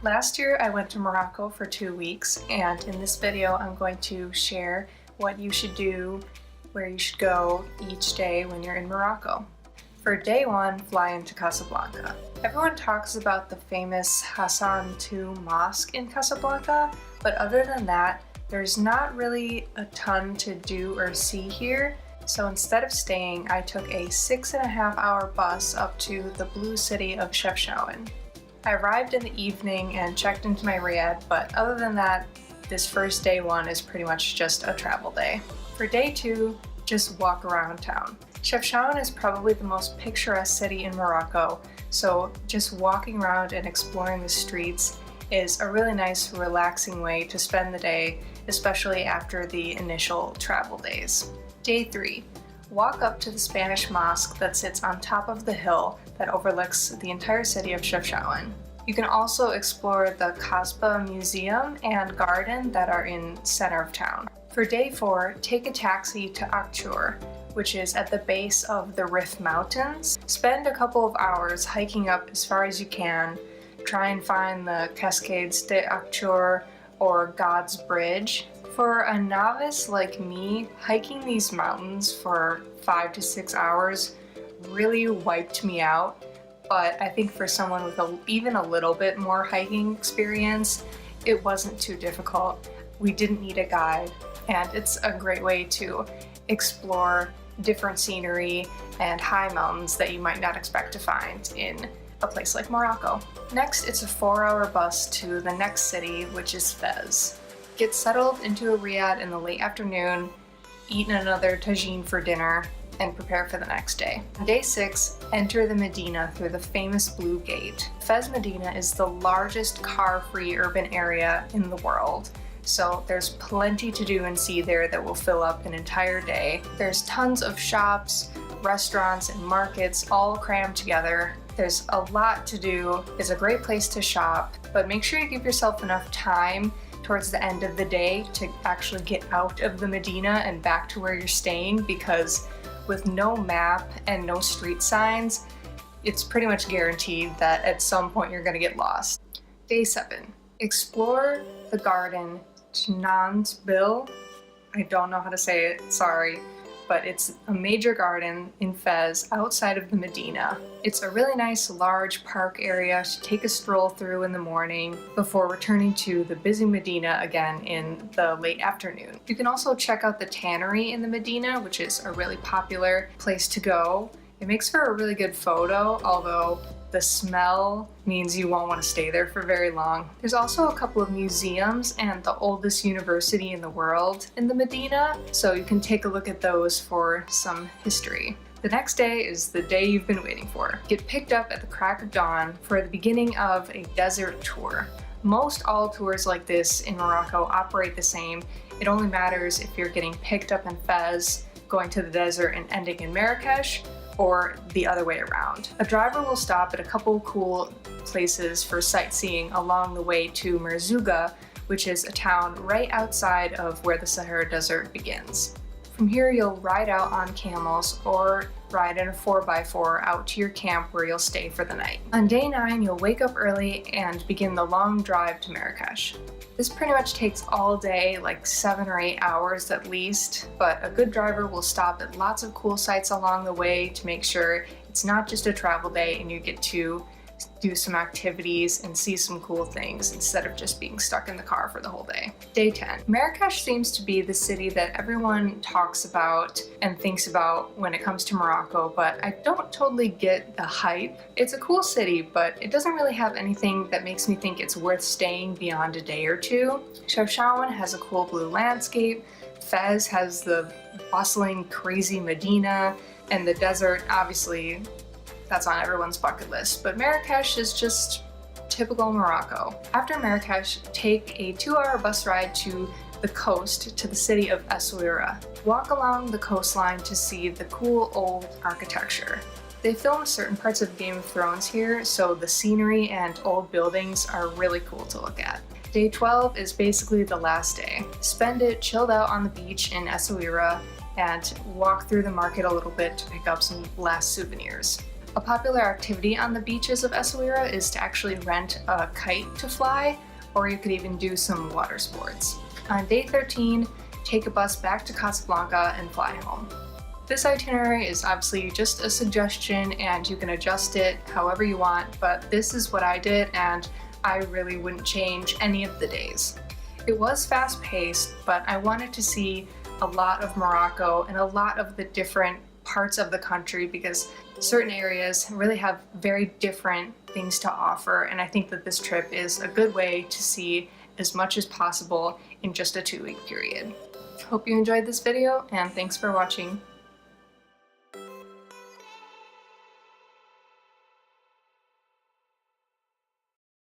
Last year I went to Morocco for 2 weeks, and in this video I'm going to share what you should do, where you should go each day when you're in Morocco. For day 1, fly into Casablanca. Everyone talks about the famous Hassan II Mosque in Casablanca, but other than that, there's not really a ton to do or see here. So instead of staying, I took a 6.5-hour bus up to the blue city of Chefchaouen. I arrived in the evening and checked into my riad, but other than that, this first day 1 is pretty much just a travel day. For day 2, just walk around town. Chefchaouen is probably the most picturesque city in Morocco, so just walking around and exploring the streets is a really nice, relaxing way to spend the day, especially after the initial travel days. Day 3, walk up to the Spanish mosque that sits on top of the hill that overlooks the entire city of Chefchaouen. You can also explore the Kasbah Museum and garden that are in center of town. For day 4, take a taxi to Akchour, which is at the base of the Rif Mountains. Spend a couple of hours hiking up as far as you can. Try and find the Cascades de Akchour or God's Bridge. For a novice like me, hiking these mountains for 5 to 6 hours really wiped me out, but I think for someone with even a little bit more hiking experience, it wasn't too difficult. We didn't need a guide, and it's a great way to explore different scenery and high mountains that you might not expect to find in a place like Morocco. Next, it's a 4-hour bus to the next city, which is Fez. Get settled into a riad in the late afternoon, eat another tagine for dinner, and prepare for the next day. On day 6, enter the Medina through the famous Blue Gate. Fez Medina is the largest car-free urban area in the world, so there's plenty to do and see there that will fill up an entire day. There's tons of shops, restaurants, and markets all crammed together. There's a lot to do. It's a great place to shop, but make sure you give yourself enough time towards the end of the day to actually get out of the Medina and back to where you're staying, because with no map and no street signs, it's pretty much guaranteed that at some point you're going to get lost. Day 7. Explore the garden Tnan's Bill. I don't know how to say it, sorry, but it's a major garden in Fez outside of the Medina. It's a really nice large park area to take a stroll through in the morning before returning to the busy Medina again in the late afternoon. You can also check out the tannery in the Medina, which is a really popular place to go. It makes for a really good photo, although the smell means you won't want to stay there for very long. There's also a couple of museums and the oldest university in the world in the Medina, so you can take a look at those for some history. The next day is the day you've been waiting for. Get picked up at the crack of dawn for the beginning of a desert tour. Most all tours like this in Morocco operate the same. It only matters if you're getting picked up in Fez, going to the desert and ending in Marrakesh, or the other way around. A driver will stop at a couple cool places for sightseeing along the way to Merzouga, which is a town right outside of where the Sahara Desert begins. From here, you'll ride out on camels or ride in a 4x4 out to your camp where you'll stay for the night. On day 9, you'll wake up early and begin the long drive to Marrakesh. This pretty much takes all day, like 7 or 8 hours at least, but a good driver will stop at lots of cool sites along the way to make sure it's not just a travel day and you get to do some activities and see some cool things instead of just being stuck in the car for the whole day. Day 10. Marrakesh seems to be the city that everyone talks about and thinks about when it comes to Morocco, but I don't totally get the hype. It's a cool city, but it doesn't really have anything that makes me think it's worth staying beyond a day or two. Chefchaouen has a cool blue landscape, Fez has the bustling, crazy Medina, and the desert, obviously, that's on everyone's bucket list, but Marrakesh is just typical Morocco. After Marrakesh, take a 2-hour bus ride to the coast to the city of Essaouira. Walk along the coastline to see the cool old architecture. They filmed certain parts of Game of Thrones here, so the scenery and old buildings are really cool to look at. Day 12 is basically the last day. Spend it chilled out on the beach in Essaouira and walk through the market a little bit to pick up some last souvenirs. A popular activity on the beaches of Essaouira is to actually rent a kite to fly, or you could even do some water sports. On day 13, take a bus back to Casablanca and fly home. This itinerary is obviously just a suggestion and you can adjust it however you want, but this is what I did and I really wouldn't change any of the days. It was fast-paced, but I wanted to see a lot of Morocco and a lot of the different parts of the country because certain areas really have very different things to offer, and I think that this trip is a good way to see as much as possible in just a 2-week period. Hope you enjoyed this video and thanks for watching.